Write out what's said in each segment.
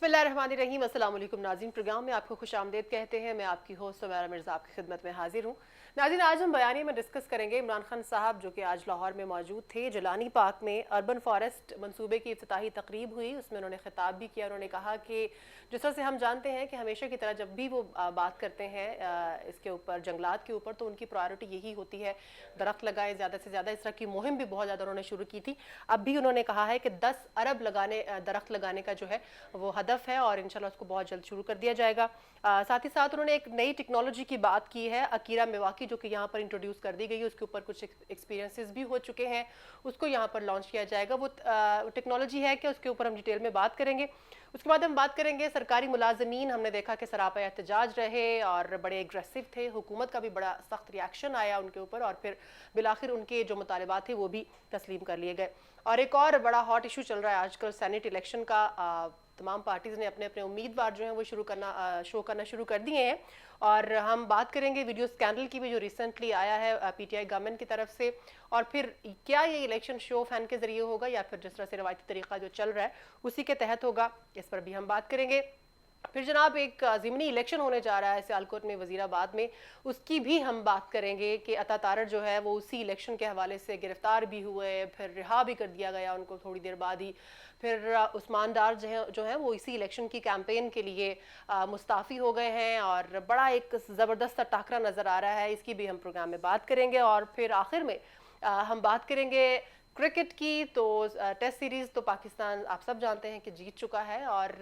बिस्मिल्लाहिर्रहमानिर्रहीम। अस्सलाम वालेकुम नाज़रीन, प्रोग्राम में आपको खुशामदीद कहते हैं। मैं आपकी होस्ट सुमैरा मिर्ज़ा आपकी खिदमत में हाजिर हूँ। नाज़रीन, आज हम बयानी में डिस्कस करेंगे इमरान खान साहब जो कि आज लाहौर में मौजूद थे। जलानी पार्क में अर्बन फॉरेस्ट मंसूबे की इफ्तिताही तकरीब हुई, उसमें उन्होंने खिताब भी किया। उन्होंने कहा कि जिस तरह से हम जानते हैं कि हमेशा की तरह जब भी वो बात करते हैं इसके ऊपर, जंगलात के ऊपर, तो उनकी प्रायोरिटी यही होती है दरख्त लगाएं ज़्यादा से ज़्यादा। इस तरह की मुहिम भी बहुत ज़्यादा उन्होंने शुरू की थी। अब भी उन्होंने कहा है कि 10 अरब दरख्त लगाने का जो है वो हदफ है और इंशाल्लाह उसको बहुत जल्द शुरू कर दिया जाएगा। साथ ही साथ उन्होंने एक नई टेक्नोलॉजी की बात की है, अकीरा मिवाकी, जो कि यहाँ पर इंट्रोड्यूस कर दी गई है। उसके ऊपर कुछ एक्सपीरियंसेस भी हो चुके हैं, उसको यहाँ पर लॉन्च किया जाएगा। वो टेक्नोलॉजी है कि उसके ऊपर हम डिटेल में बात करेंगे। उसके बाद हम बात करेंगे सरकारी मुलाजमीन। हमने देखा कि सरापा एहतजाज रहे और बड़े एग्रेसिव थे, हुकूमत का भी बड़ा सख्त रिएक्शन आया उनके ऊपर और फिर बिलाखिर उनके जो मुतालबात थे वो भी तस्लीम कर लिए गए। और एक और बड़ा हॉट इशू चल रहा है आजकल, सेनेट इलेक्शन का। तमाम पार्टीज़ ने अपने अपने उम्मीदवार जो हैं वो शो करना शुरू कर दिए हैं। और हम बात करेंगे वीडियो स्कैंडल की भी, जो रिसेंटली आया है पीटीआई गवर्नमेंट की तरफ से। और फिर क्या ये इलेक्शन शो फैन के जरिए होगा या फिर जिस तरह से रवायती तरीका जो चल रहा है उसी के तहत होगा, इस पर भी हम बात करेंगे। फिर जनाब एक ज़िमनी इलेक्शन होने जा रहा है सियालकोट में, वजीराबाद में, उसकी भी हम बात करेंगे कि अता तारड़ जो है वो उसी इलेक्शन के हवाले से गिरफ्तार भी हुए, फिर रिहा भी कर दिया गया उनको थोड़ी देर बाद ही। फिर उस्मान डार जो है वो इसी इलेक्शन की कैंपेन के लिए मुस्ताफ़ी हो गए हैं और बड़ा एक ज़बरदस्त टाकरा नज़र आ रहा है। इसकी भी हम प्रोग्राम में बात करेंगे। और फिर आखिर में हम बात करेंगे क्रिकेट की। तो टेस्ट सीरीज़ तो पाकिस्तान आप सब जानते हैं कि जीत चुका है और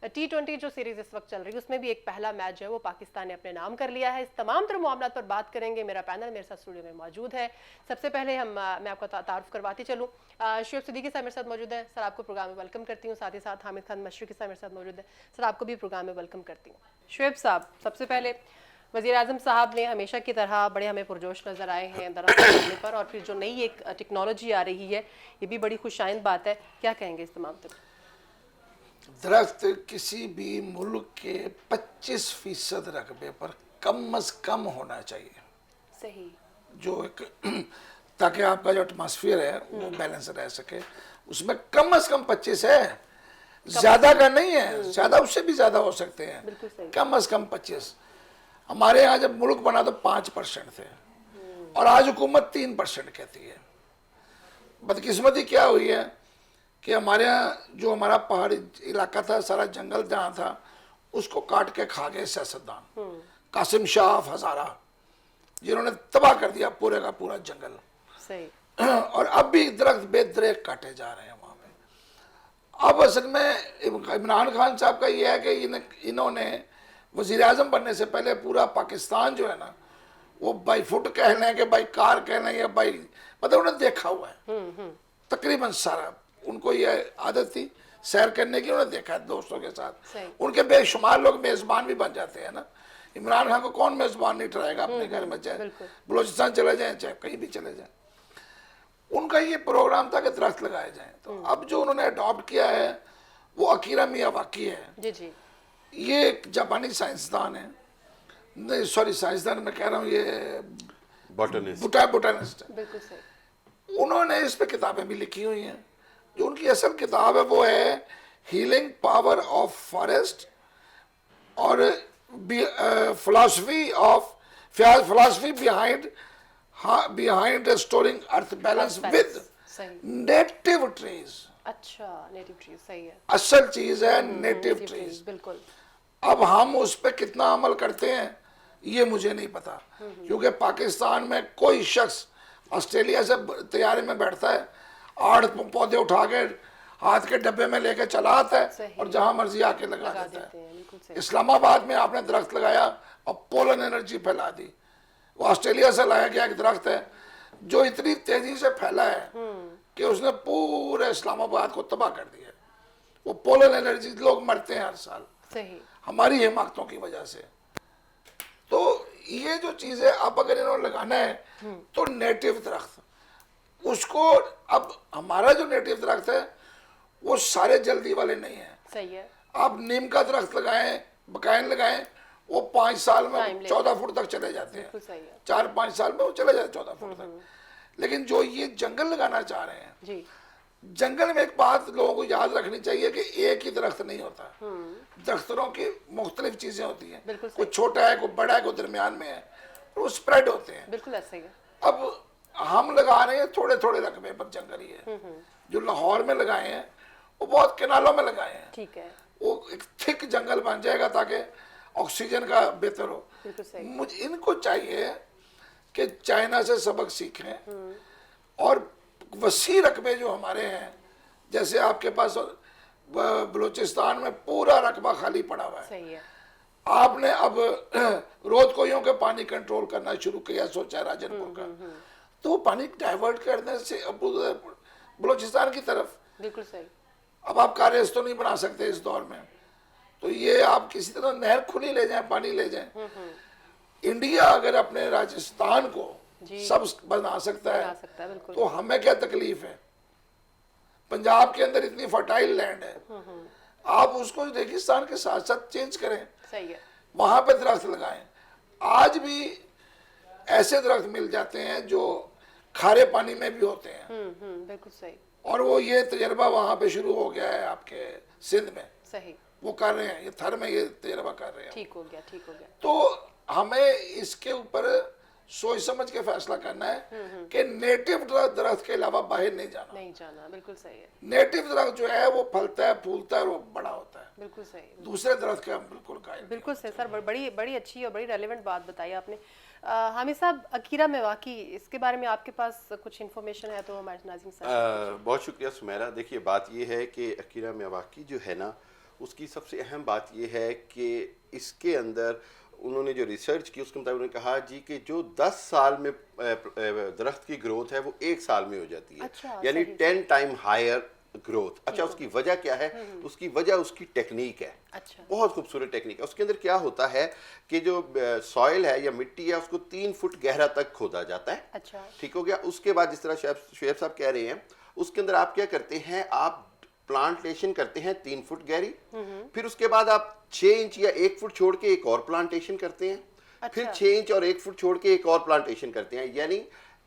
T20 जो सीरीज़ इस वक्त चल रही है उसमें भी एक पहला मैच जो है वो पाकिस्तान ने अपने नाम कर लिया है। इस तमाम तरह मामलों पर बात करेंगे। मेरा पैनल मेरे साथ स्टूडियो में मौजूद है। सबसे पहले मैं आपको तारुफ करवाती चलूँ। शुएब सिद्दीकी साहब मेरे साथ मौजूद है, सर आपको प्रोग्राम में वेलकम करती हूँ। साथ ही साथ हामिद खान मशरकी साहब मेरे साथ मौजूद है, सर आपको भी प्रोग्राम में वेलकम करती हूँ। शुएब साहब, सबसे पहले वज़ीर आज़म साहब ने हमेशा की तरह बड़े हमें पुरजोश नज़र आए हैं दरअसल करने पर, और फिर जो नई एक टेक्नोलॉजी आ रही है ये भी बड़ी खुशाइंद बात है। क्या कहेंगे इस तमाम पर? दरख्त किसी भी मुल्क के 25% रकबे पर कम अज कम होना चाहिए। सही, जो एक ताकि आपका जो एटमॉस्फेयर है वो बैलेंस रह सके। उसमें कम अज कम 25 है, ज्यादा का नहीं है। ज्यादा उससे भी ज्यादा हो सकते हैं, कम अज कम 25। हमारे यहाँ जब मुल्क बना तो 5% थे और आज हुकूमत 3% कहती है। बदकिस्मती क्या हुई है कि हमारे यहाँ जो हमारा पहाड़ी इलाका था, सारा जंगल जहाँ था, उसको काट के खा गए सियासतदान, कासिम शाह हजारा, जिन्होंने तबाह कर दिया पूरे का पूरा जंगल। सही। और अब भी दरख्त बेदरेक काटे जा रहे हैं वहाँ पे। अब असल में इमरान खान साहब का ये है कि इन्होंने वज़ीर आज़म बनने से पहले पूरा पाकिस्तान जो है ना वो बाई फुट कह लें कि बाई कार कह लें या बाई, मतलब उन्होंने देखा हुआ है तकरीबन सारा। उनको ये आदत थी सैर करने की, उन्होंने देखा है दोस्तों के साथ। उनके बेशुमार लोग मेज़बान भी बन जाते हैं ना। इमरान खान को कौन मेज़बान नहीं ठहराएगा अपने घर में, चाहे बलोचिस्तान चले जाएं चाहे कहीं भी चले जाएं। उनका ये प्रोग्राम था कि दरख्त लगाए जाएं। तो अब जो उन्होंने अडॉप्ट किया है वो अकीरा मियावाकी है। जी जी, ये एक जापानी साइंसदान है, नहीं सॉरी साइंसदान मैं कह रहा हूँ, ये बोटानिस्ट। बिल्कुल सही। उन्होंने इस पे किताबें भी लिखी हुई हैं। जो उनकी असल किताब है वो है हीलिंग पावर ऑफ फॉरेस्ट और philosophy behind restoring earth balance with native trees. अच्छा, नेटिव ट्रीज सही है, असल चीज है नेटिव ट्रीज। बिल्कुल। अब हम उस पर कितना अमल करते हैं ये मुझे नहीं पता, क्योंकि पाकिस्तान में कोई शख्स ऑस्ट्रेलिया से तैयारी में बैठता है, 8 पौधे उठा के हाथ के डब्बे में लेके चला आता है और जहां मर्जी आके लगा देता है। इस्लामाबाद में आपने दरख्त लगाया और पोलन एनर्जी फैला दी। वो ऑस्ट्रेलिया से लाया गया एक दरख्त है जो इतनी तेजी से फैला है कि उसने पूरे इस्लामाबाद को तबाह कर दिया। वो पोलन एनर्जी, लोग मरते हैं हर साल सही हमारी हिमाकतों की वजह से। तो ये जो चीज है, अब अगर इन्होंने लगाना है तो नेटिव दरख्त, उसको अब हमारा जो नेटिव दरख्त है वो सारे जल्दी वाले नहीं है। सही है। आप नीम का दरख्त लगाएं, बकायन लगाएं, वो 5 साल में 14 फुट तक चले जाते हैं। 4-5 साल में वो चले जाते 14 फुट तक। लेकिन जो ये जंगल लगाना चाह रहे हैं जी, जंगल में एक बात लोगों को याद रखनी चाहिए कि एक ही दरख्त नहीं होता, दरख्तों की मुख्तलिफ चीजें होती हैं, कोई छोटा है, कोई बड़ा है, कोई दरमियान में है, वो स्प्रेड होते हैं। बिल्कुल ऐसे ही है। अब हम लगा रहे हैं थोड़े थोड़े रकबे पर जंगल ही है। जो लाहौर में लगाए हैं वो बहुत किनारों में लगाए हैं, ठीक है, वो एक थिक जंगल बन जाएगा ताकि ऑक्सीजन का बेहतर हो। बिल्कुल सही। मुझे इनको चाहिए कि चाइना से सबक सीखें और वसी रकबे जो हमारे हैं, जैसे आपके पास बलूचिस्तान में पूरा रकबा खाली पड़ा हुआ है, सही है। आपने अब रोदकोयों के पानी कंट्रोल करना शुरू किया, सोचा राजनपुर का, तो वो पानी डाइवर्ट करने से अब बलूचिस्तान की तरफ। बिल्कुल सही। अब आप कार्य तो नहीं बना सकते इस दौर में, तो ये आप किसी तरह नहर खुली ले जाएं, पानी ले जाएं। इंडिया अगर अपने राजस्थान को सब बना सकता है, तो हमें क्या तकलीफ है? पंजाब के अंदर इतनी फर्टाइल लैंड है, आप उसको रेगिस्तान के साथ साथ चेंज करें, सही है, वहां पे दरख्त लगाएं। आज भी ऐसे दरख्त मिल जाते हैं जो खारे पानी में भी होते हैं। बिल्कुल सही। और वो ये तजर्बा वहां पे शुरू हो गया है आपके सिंध में, सही, वो कर रहे हैं, ये थर में ये तजर्बा कर रहे हैं। ठीक हो गया, ठीक हो गया। तो हमें इसके ऊपर सोच समझ के फैसला करना है कि नेटिव दरख्त के अलावा बाहर नहीं जाना। बिल्कुल सही है। नेटिव दरख्त जो है वो फलता है, फूलता है और वो बड़ा होता है। बिल्कुल सही। दूसरे दरख्त के हम बिल्कुल कायल। बिल्कुल सही सर, बड़ी बड़ी अच्छी और बड़ी रेलेवेंट बात बताई आपने। हामिद साहब, अकीरा मेवाकी, इसके बारे में आपके पास कुछ इन्फॉर्मेशन है तो हमारे नाज़रीन साहब। बहुत शुक्रिया सुमेरा। देखिए, बात ये है कि अकीरा मेवाकी जो है ना, उसकी सबसे अहम बात ये है कि इसके अंदर उन्होंने जो रिसर्च की उसके मुताबिक उन्होंने कहा जी कि जो 10 साल में दरख्त की ग्रोथ है वो 1 साल में हो जाती है। अच्छा, यानी 10 टाइम हायर ग्रोथ। अच्छा, उसकी वजह क्या है? उसकी वजह उसकी टेक्निक है। अच्छा, बहुत खूबसूरत टेक्निक है। उसके अंदर क्या होता है कि जो सॉइल है या मिट्टी है उसको 3 फुट गहरा तक खोदा जाता है। अच्छा, ठीक हो गया। उसके बाद जिस तरह शुएब साहब कह रहे हैं, उसके अंदर आप क्या करते हैं, आप प्लांटेशन करते हैं 3 फुट गहरी, फिर उसके बाद आप 6 इंच या 1 फुट छोड़ के एक और प्लांटेशन करते हैं। अच्छा। फिर 6 इंच और 1 फुट छोड़ के एक और प्लांटेशन करते हैं, यानी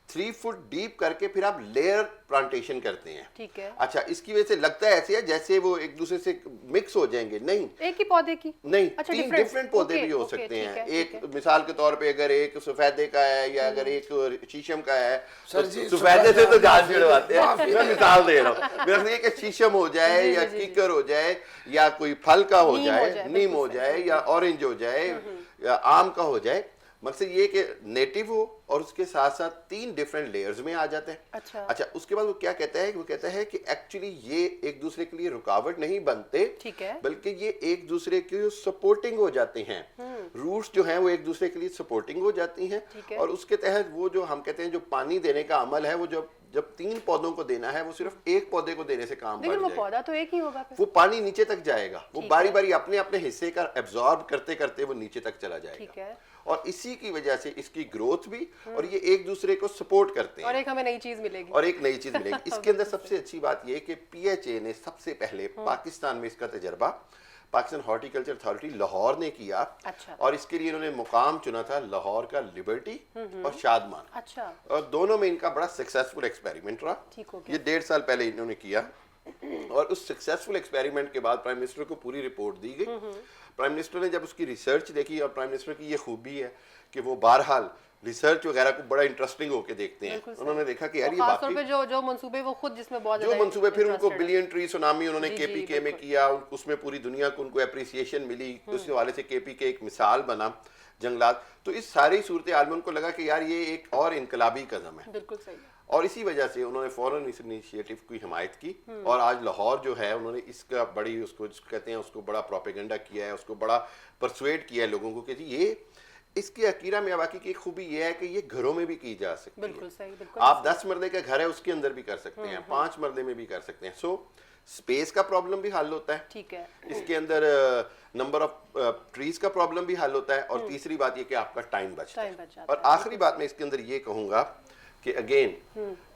3 फुट डीप करके फिर आप लेयर प्लांटेशन करते हैं। ठीक है। अच्छा, इसकी वजह से लगता है ऐसे है जैसे वो एक दूसरे से मिक्स हो जाएंगे, नहीं, एक ही पौधे की नहीं, अच्छा, 3 डिफरेंट पौधे भी हो सकते हैं। एक मिसाल के तौर पे अगर एक सफेदे का है या अगर एक शीशम का है, तो सफेदे से तो जान छिड़वाते हैं, मैं मिसाल दे रहा हूँ। मेरा ये कि शीशम हो जाए या कीकर हो जाए या कोई फल का हो जाए, नीम हो जाए या ऑरेंज हो जाए या आम का हो जाए, मकसद ये कि नेटिव हो और उसके साथ साथ 3 डिफरेंट लेयर्स में आ जाते हैं। अच्छा, उसके बाद वो क्या कहता है, वो कहता है कि एक्चुअली ये एक दूसरे के लिए रुकावट नहीं बनते, ठीक है, बल्कि ये एक दूसरे के सपोर्टिंग हो जाते हैं। रूट्स जो हैं वो एक दूसरे के लिए सपोर्टिंग हो जाती हैं, और उसके तहत वो जो हम कहते हैं जो पानी देने का अमल है, वो जब 3 पौधों को देना है वो सिर्फ एक पौधे को देने से काम बढ़ जाएगा। वो पौधा तो एक ही होगा, वो पानी नीचे तक जाएगा, वो बारी बारी अपने अपने हिस्से का एब्जॉर्ब करते करते वो नीचे तक चला जाएगा। ठीक है। और इसी की वजह से इसकी ग्रोथ भी, और ये एक दूसरे को सपोर्ट करते हैं, और एक हमें नई चीज मिलेगी, और एक नई चीज मिलेगी। इसके अंदर सबसे अच्छी बात यह कि PHA ने सबसे पहले पाकिस्तान में इसका तजर्बा पाकिस्तान हॉर्टिकल्चर अथॉरिटी लाहौर ने किया। अच्छा। और इसके लिए इन्होंने मुकाम चुना था लाहौर का लिबर्टी और शादमान। अच्छा। और दोनों में इनका बड़ा सक्सेसफुल एक्सपेरिमेंट रहा। ठीक हो गया। ये 1.5 साल पहले इन्होंने किया, और उस सक्सेसफुल एक्सपेरिमेंट के बाद प्राइम मिनिस्टर को पूरी रिपोर्ट दी गई। प्राइम मिनिस्टर ने जब उसकी रिसर्च देखी, और प्राइम मिनिस्टर की ये खूबी है कि वो बहरहाल रिसर्च वगैरह को बड़ा इंटरेस्टिंग होके देखते हैं। उन्होंने देखा कि यार ये बाकी पे जो मंसूबे वो खुद जिसमें बहुत जो मंसूबे, फिर उनको बिलियन ट्री सुनामी उन्होंने KPK में किया, उसमें पूरी दुनिया को उनको एप्रिसिएशन मिली, उस हवाले से KPK एक मिसाल बना जंगलात। तो इस सारी सूरत हाल में उनको लगा कि यार ये एक और इनकलाबी कदम है। बिल्कुल सही। और इसी वजह से उन्होंने फौरन इस इनिशिएटिव की हिमायत की, और आज लाहौर जो है उन्होंने इसका बड़ी, उसको कहते हैं, उसको बड़ा प्रोपेगेंडा किया है, उसको बड़ा परसुएड किया है लोगों को कि जी ये इसकी अकीरा मेवाकी की खूबी ये है कि ये घरों में भी की जा सकती है। बिल्कुल सही, बिल्कुल। आप 10 मरले का घर है उसके अंदर भी कर सकते हैं, 5 मरले में भी कर सकते हैं। सो स्पेस का प्रॉब्लम भी हल होता है। ठीक है। इसके अंदर नंबर ऑफ ट्रीज का प्रॉब्लम भी हल होता है, और तीसरी बात ये कि आपका टाइम बचता है। और आखिरी बात मैं इसके अंदर ये कहूंगा कि अगेन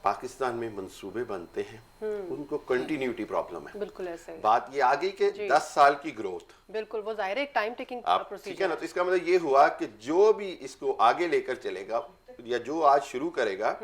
पाकिस्तान में मंसूबे बनते हैं, उनको कंटिन्यूटी प्रॉब्लम है। बिल्कुल ऐसे बात ये आ गई कि 10 साल की ग्रोथ, बिल्कुल वो जाहिर है एक टाइम टेकिंग प्रोसीजर, ठीक है ना। तो इसका मतलब ये हुआ कि जो भी इसको आगे लेकर चलेगा, या जो आज शुरू करेगा,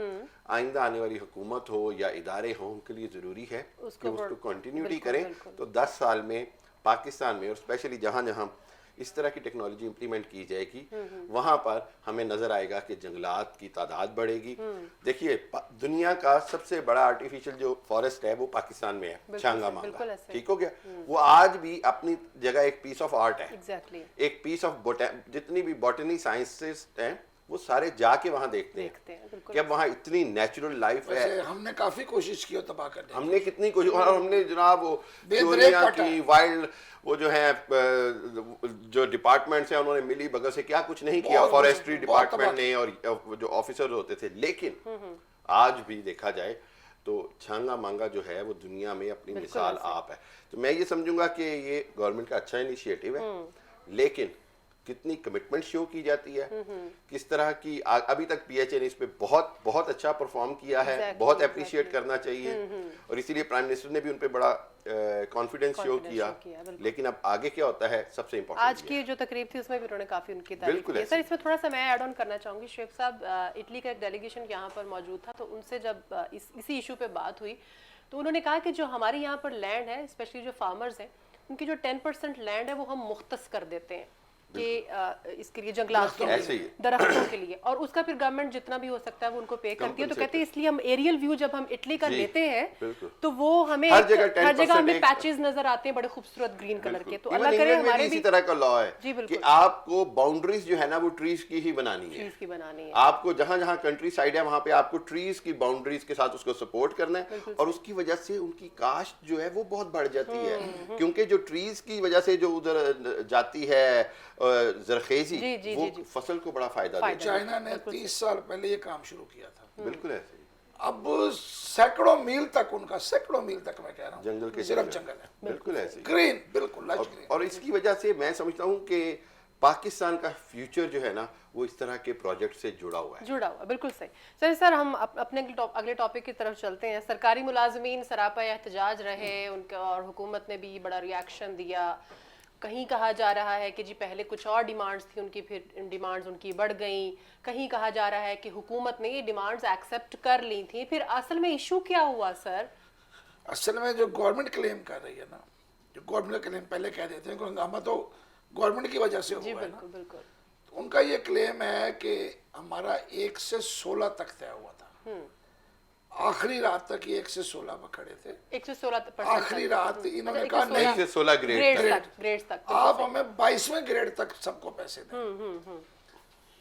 आइंदा आने वाली हुकूमत हो या इदारे हो, उनके लिए ज़रूरी है कि उसको कंटिन्यूटी करें। तो 10 साल में पाकिस्तान में, और स्पेशली जहाँ जहाँ इस तरह की टेक्नोलॉजी इंप्लीमेंट की जाएगी, वहाँ पर हमें नज़र आएगा कि जंगलात की तादाद बढ़ेगी। देखिए, दुनिया का सबसे बड़ा आर्टिफिशियल जो फॉरेस्ट है वो पाकिस्तान में है, छांगा मांगा, ठीक हो गया। वो आज भी अपनी जगह एक पीस ऑफ आर्ट है, एक पीस ऑफ जितनी भी बॉटनी साइंसिस्ट हैं वो सारे जाके वहाँ देखते हैं कि अब वहाँ इतनी नेचुरल लाइफ है। हमने काफी कोशिश की तबाह करने, हमने कितनी कोशिश, और हमने जनाब वो चोरियां की, वाइल्ड वो जो है जो डिपार्टमेंट्स हैं उन्होंने मिली बगल से क्या कुछ नहीं किया, फॉरेस्ट्री डिपार्टमेंट ने और जो ऑफिसर होते थे। लेकिन आज भी देखा जाए तो छांगा मांगा जो है वो दुनिया में अपनी मिसाल आप है। तो मैं ये समझूंगा कि ये गवर्नमेंट का अच्छा इनिशिएटिव है, लेकिन कितनी कमिटमेंट शो की जाती है, किस तरह की अभी तक पीएचए ने इस पे बहुत बहुत अच्छा परफॉर्म किया है, बहुत अप्रिशिएट करना चाहिए। और इसीलिए प्राइम मिनिस्टर ने भी उन पे बड़ा कॉन्फिडेंस शो किया। लेकिन अब आगे क्या होता है, सबसे इम्पोर्टेंट आज की जो तकरीब थी उसमें भी उन्होंने काफी उनकी तारीफ की। सर, इसमें थोड़ा सा मैं ऐड ऑन करना चाहूंगी। शेख साहब, इटली का एक डेलीगेशन यहाँ पर मौजूद था, तो उनसे जब इसी इशू पे बात हुई तो उन्होंने कहा कि जो हमारे यहाँ पर लैंड है, स्पेशली जो फार्मर्स हैं, उनकी जो 10% लैंड है वो हम मुख्तस कर देते हैं कि इसके लिए, जंगलात के लिए, दरख्तों के लिए, और उसका फिर गवर्नमेंट जितना भी हो सकता है वो उनको पे करती है। तो कहते हैं इसलिए हम एरियल व्यू जब हम इटली का लेते हैं तो वो हमें हर जगह हमें पैचेस नजर आते हैं बड़े खूबसूरत ग्रीन कलर के। तो अल्लाह करे हमारे भी इसी तरह का लॉ है कि आपको बाउंड्रीज जो है ना वो ट्रीज की ही बनानी है। आपको जहां जहां कंट्री साइड है वहां पे आपको ट्रीज की बाउंड्रीज के साथ उसको सपोर्ट करना है, और उसकी वजह से उनकी कास्ट जो है वो बहुत बढ़ जाती है, क्योंकि जो ट्रीज की वजह से जो उधर जाती है जरखेजी, वो फसल को बड़ा फायदा देता है। चाइना ने 30 साल पहले ये काम शुरू किया था, बिल्कुल ऐसे ही। अब सैकड़ों मील तक, उनका सैकड़ों मील तक मैं कह रहा हूँ जंगल के सिर्फ जंगल है, बिल्कुल ऐसे ग्रीन, बिल्कुल लश ग्रीन। और इसकी वजह से मैं समझता हूँ कि पाकिस्तान का फ्यूचर जो है ना वो इस तरह के प्रोजेक्ट से जुड़ा हुआ है। बिल्कुल सही। सर हम अपने अगले टॉपिक की तरफ चलते हैं। सरकारी मुलाजमीन सरापा एहतजाज रहे उनका, और हुकूमत ने भी बड़ा रिएक्शन दिया। कहीं कहा जा रहा है कि जी पहले कुछ और डिमांड्स थी उनकी, फिर डिमांड्स उनकी बढ़ गई। कहीं कहा जा रहा है कि हुकूमत ने ये डिमांड्स एक्सेप्ट कर ली थी। फिर असल में इशू क्या हुआ सर? असल में जो गवर्नमेंट क्लेम कर रही है ना, जो गवर्नमेंट क्लेम पहले कह देते हैं कि हंगामा तो गवर्नमेंट की वजह से हुआ है ना, बिल्कुल। तो उनका ये क्लेम है कि हमारा 1 से 16 तक तय हुआ था। आखिरी रात तक ये 1 से 16 पर खड़े थे, 1 से 16 आखिरी रात इन्होंने कहा नहीं, 1 से 16 ग्रेड तक आप हमें 22वें ग्रेड तक सबको पैसे दें।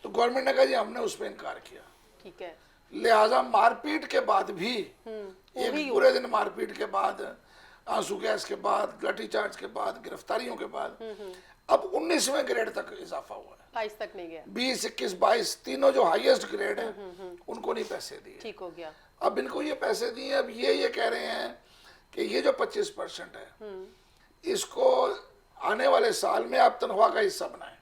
तो गवर्नमेंट ने कहा जी हमने उस पर इनकार किया, ठीक है। लिहाजा मारपीट के बाद भी, एक पूरे दिन मारपीट के बाद, आंसू गैस के बाद, लाठीचार्ज के बाद, गिरफ्तारियों के बाद अब 19वें ग्रेड तक इजाफा हुआ है, 22 तक नहीं गया। 20, 21, 22 तीनों जो हाईएस्ट ग्रेड है उनको नहीं पैसे दिए, ठीक हो गया। अब इनको ये पैसे दिए। अब ये कह रहे हैं कि ये जो 25% है इसको आने वाले साल में आप तनख्वाह का हिस्सा बनाएं।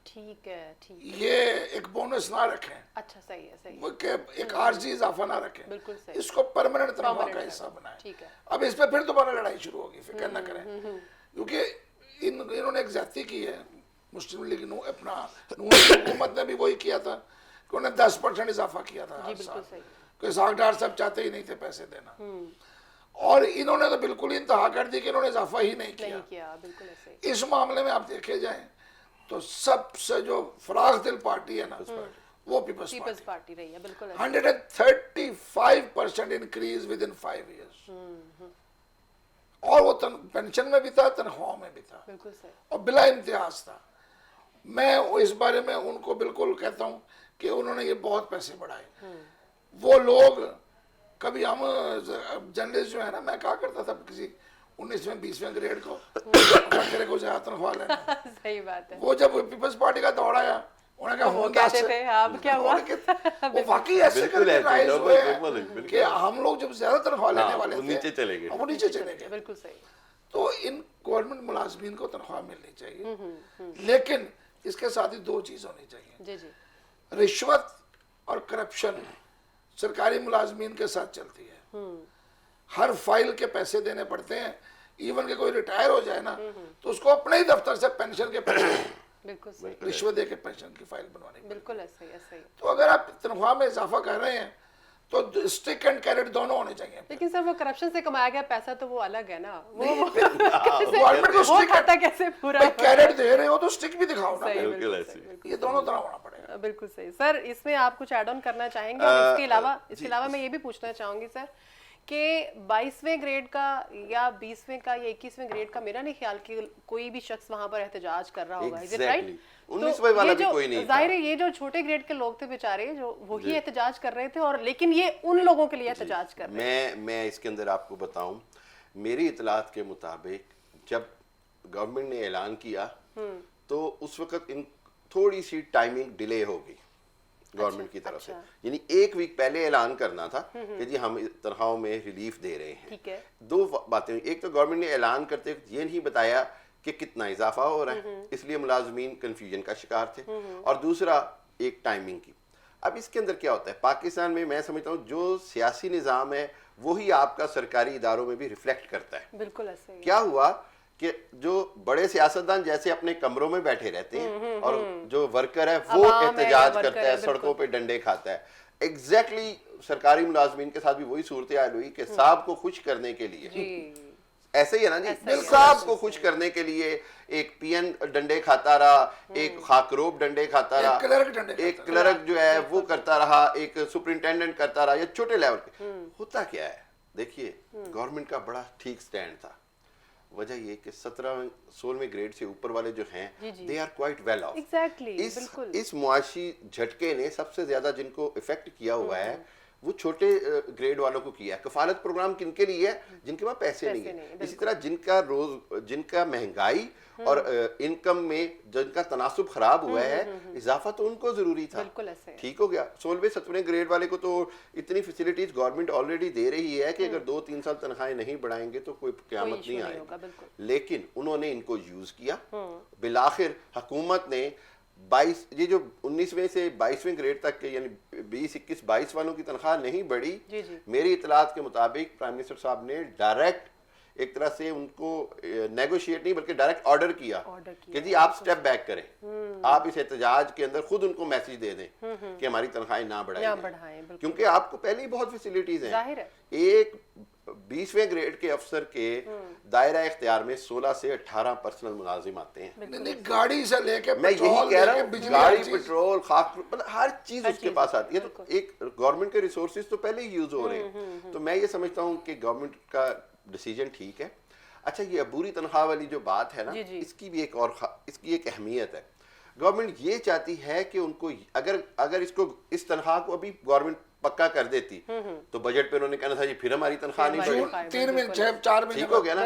ठीक है। ये एक बोनस ना रखें, अच्छा सही है। कि एक आर्जी इजाफा ना रखें, बिल्कुल सही। इसको परमानेंट तनख्वाह का हिस्सा बनाएं। ठीक है। अब इस पर फिर दोबारा लड़ाई शुरू होगी, फिक्र ना करें, क्योंकि इन्होंने एक ज्यादती की है। मुस्लिम लीग अपना हुकूमत ने भी वही किया था कि उन्होंने 10% इजाफा किया था हर साल, कोई सागदार सब चाहते ही नहीं थे पैसे देना, और इन्होंने तो बिल्कुल इंतहा कर दी कि इन्होंने इजाफा ही नहीं किया। बिल्कुल ऐसे। इस मामले में आप देखे जाएं तो सबसे जो फराख दिल पार्टी है ना वो पीपल्स पार्टी रही है, बिल्कुल। 135% इंक्रीज विद इन 5 years, और वो पेंशन में भी था, तनख्वाह में भी था, बिल्कुल सही, और बिला इम्तियाज था। मैं इस बारे में उनको बिल्कुल कहता हूँ कि उन्होंने ये बहुत पैसे बढ़ाए। वो लोग कभी, हम जर्नलिस्ट जो है ना, मैं कहा करता था किसी 19वें 20वें ग्रेड को तेरे को ज्यादा तनख्वाह लेना सही बात है। वो जब पीपल्स पार्टी का दौड़ आया उन्होंने कहा वो कहते थे अब क्या हुआ, वो वाकई ऐसे करके राइज हुए कि हम लोग जब ज्यादा तनख्वाह लेने वाले थे वो नीचे चले गए। बिल्कुल सही। तो इन गवर्नमेंट मुलाजमीन को तनख्वाह मिलनी चाहिए, लेकिन इसके साथ ही 2 चीज होनी चाहिए। रिश्वत और करप्शन सरकारी मुलाजमीन के साथ चलती है। हर फाइल के पैसे देने पड़ते हैं, इवन के कोई रिटायर हो जाए ना तो उसको अपने ही दफ्तर से पेंशन के पैसे बिल्कुल सही, रिश्वत दे के पेंशन की फाइल बनवानी पड़ेगी। बिल्कुल ऐसे ही, ऐसे ही। तो अगर आप तनख्वाह में इजाफा कर रहे हैं तो स्टिक एंड कैरेट दोनों होने चाहिए। लेकिन सर वो करप्शन से कमाया गया पैसा तो वो अलग है ना, वो गवर्नमेंट को वो स्टिक खाता कैसे पूरा भाई कैरेट दे रहे हो तो स्टिक भी दिखाओ ना, सही, बिल्कुल बिल्कुल ऐसे सही, ही। बिल्कुल ये दोनों तरह होना पड़ेगा। बिल्कुल सही। सर इसमें आप कुछ ऐड ऑन करना चाहेंगे? और इसके अलावा मैं ये भी पूछना चाहूंगी सर कि 22वें ग्रेड का या 20वें का या 21वें ग्रेड का मेरा नहीं ख्याल कि कोई भी शख्स वहां पर एहतजाज कर रहा होगा, इज इट राइट? 19वें वाला भी कोई नहीं था। जाहिर है ये जो छोटे ग्रेड के लोग थे बेचारे जो वही एहतजाज कर रहे थे, और लेकिन ये उन लोगों के लिए एहतजाज कर रहे थे। मैं इसके अंदर आपको बताऊं, मेरी इतलात के मुताबिक जब गवर्नमेंट ने ऐलान किया तो उस वक्त इन थोड़ी सी टाइमिंग डिले हो गई गवर्नमेंट की तरफ से, यानी 1 वीक पहले ऐलान करना था कि जी हम तनख्वाहों में रिलीफ दे रहे हैं। ठीक है। 2 बातें, एक तो गवर्नमेंट ने ऐलान करते ये नहीं बताया कि कितना इजाफा हो रहा है, इसलिए मुलाजमीन कंफ्यूजन का शिकार थे, और दूसरा एक टाइमिंग की। अब इसके अंदर क्या होता है पाकिस्तान में, मैं समझता हूँ जो सियासी निज़ाम है वही आपका सरकारी इदारों में भी रिफ्लेक्ट करता है। बिल्कुल ऐसे ही। क्या हुआ कि जो बड़े सियासतदान जैसे अपने कमरों में बैठे रहते हैं और जो वर्कर है वो एहतजाज करता है, सड़कों पे डंडे खाता है, एग्जैक्टली सरकारी मुलाजमीन के साथ भी वही सूरत हाल हुई कि साहब को खुश करने के लिए, ऐसे ही है ना जी, साहब को खुश करने के लिए एक पीएन डंडे खाता रहा, एक खाकरोब डंडे खाता रहा, एक क्लर्क जो है वो करता रहा, एक सुपरिंटेंडेंट करता रहा, या छोटे लेवल पे। होता क्या है देखिए, गवर्नमेंट का बड़ा ठीक स्टैंड था। वजह ये कि 17-16वें ग्रेड से ऊपर वाले जो हैं they are quite well off. Exactly, इस मुआशी झटके ने सबसे ज्यादा जिनको इफेक्ट किया हुआ है वो छोटे ग्रेड वालों को किया है। कफालत प्रोग्राम किनके लिए है? जिनके पास पैसे नहीं है। इसी तरह जिनका महंगाई और इनकम में जिनका तनासुब खराब हुआ है, इजाफा तो उनको जरूरी था। ठीक हो गया। 16वें-17वें ग्रेड वाले को तो इतनी फैसिलिटीज गवर्नमेंट ऑलरेडी दे रही है कि अगर 2-3 साल तनख्वाहें नहीं बढ़ाएंगे तो कोई क़यामत नहीं आएगी। लेकिन उन्होंने इनको यूज किया। बिलाखिर हुकूमत ने 22 ये जो 19वें से 22वें ग्रेड तक के यानी 20, 21, 22 वालों की तनख्वाह नहीं बढ़ी। मेरी इतलात के मुताबिक प्राइम मिनिस्टर साहब ने डायरेक्ट एक तरह से उनको नेगोशिएट नहीं बल्कि डायरेक्ट ऑर्डर किया कि जी आप स्टेप बैक करें, आप इस एहतजाज के अंदर खुद उनको मैसेज दे दें कि हमारी तनख्वाहें ना बढ़ाएं, क्योंकि आपको पहले ही बहुत फैसिलिटीज हैं। एक 20वें ग्रेड के अफसर के दायरा इख्तियार में 16 से 18 पर्सनल मुलाजिम आते हैं। गाड़ी से लेके मैं यही कह रहा हूँ, गाड़ी, पेट्रोल, खाक, मतलब हर चीज उसके पास आती है। तो एक गवर्नमेंट के रिसोर्सेज तो पहले ही यूज हो रहे हैं। तो मैं ये समझता हूँ कि गवर्नमेंट का डिसीजन ठीक है। अच्छा, ये अबूरी तनख्वाह वाली जो बात है ना, इसकी भी इसकी एक अहमियत है। गवर्नमेंट ये चाहती है कि उनको अगर इसको इस तनख्वाह को अभी गवर्नमेंट पक्का कर देती तो बजट पे उन्होंने कहना था जी फिर हमारी तनख्वाह नहीं बढ़ेगी, 3 महीने 4 महीने ठीक हो गया ना।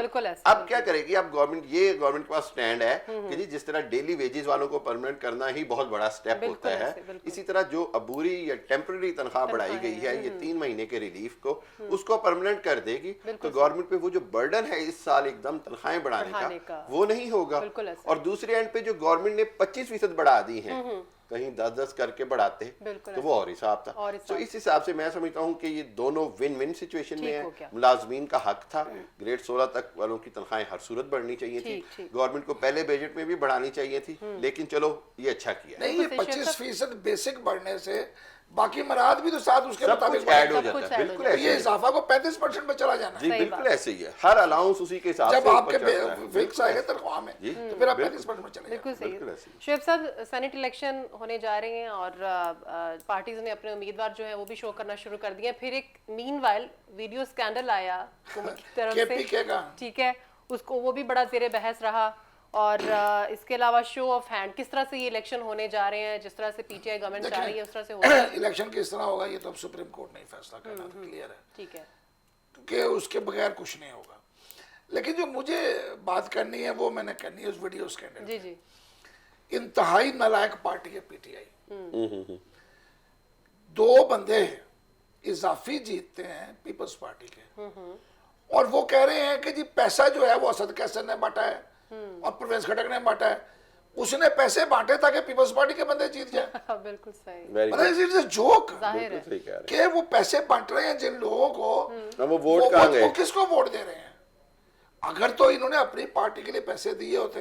अब क्या करेगी? अब गवर्नमेंट के पास स्टैंड है कि जी जिस तरह डेली वेजेस वालों को परमानेंट करना ही बहुत बड़ा स्टेप होता है, इसी तरह जो अबूरी या टेम्पररी तनख्वाह बढ़ाई गई है ये 3 महीने के रिलीफ को, उसको परमानेंट कर देगी। तो गवर्नमेंट पे वो जो बर्डन है इस साल एकदम तनख्वाहें बढ़ाने का वो नहीं होगा। और दूसरे एंड पे जो गवर्नमेंट ने 25% बढ़ा दी है, कहीं 10-10 करके बढ़ाते तो वो और हिसाब था। तो इस हिसाब से मैं समझता हूँ कि ये दोनों विन विन सिचुएशन में है। मुलाजमीन का हक था, ग्रेड 16 तक वालों की तनख्वाहें हर सूरत बढ़नी चाहिए थी। गवर्नमेंट को पहले बजट में भी बढ़ानी चाहिए थी, लेकिन चलो ये अच्छा किया। नहीं, ये 25% बेसिक बढ़ने से बाकी मराद भी तो साथ उसके मुताबिक ऐड हो जाता है। बिल्कुल ऐसे ये इजाफा को 35% पे चला जाना जी, बिल्कुल ऐसे ही है। हर अलाउंस उसी के हिसाब से जब आपके फिक्स आएगा तनख्वाह में तो फिर आप 35% में चले जाएंगे। बिल्कुल सही। शुएब साहब, सेनेट इलेक्शन होने जा रहे हैं और पार्टीज ने अपने उम्मीदवार जो है वो भी शो करना शुरू कर दिया। फिर एक मीनवाइल वीडियो स्कैंडल आया हुकूमत की तरफ से, ठीक है, उसको वो भी बड़ा ज़ेरे बहस रहा। और इसके अलावा शो ऑफ हैंड, किस तरह से ये इलेक्शन होने जा रहे हैं, जिस तरह से पीटीआई गवर्नमेंट चाह रही है उस तरह से होगा। इलेक्शन किस तरह होगा ये तो अब सुप्रीम कोर्ट नहीं फैसला करना, क्लियर है, ठीक है, क्योंकि उसके बगैर कुछ नहीं होगा। लेकिन जो मुझे बात करनी है वो मैंने करनी है उस वीडियो स्कैंडल। जी जी, इंतहाई नालायक पार्टी है पीटीआई। 2 बंदे इजाफी जीतते हैं पीपल्स पार्टी के, और वो कह रहे हैं कि जी पैसा जो है वो असद कैसर ने बांटा है और परवेज खटक ने बांटा है। उसने पैसे बांटे ताकि पीपल्स पार्टी के बंदे जीत जाए। बिल्कुल सही, मतलब इट्स अ जोक जाहिर कि वो पैसे बांट रहे हैं जिन लोगों को, वो वोट कहां गए, किसको वोट दे रहे हैं। अगर तो इन्होंने अपनी पार्टी के लिए पैसे दिए होते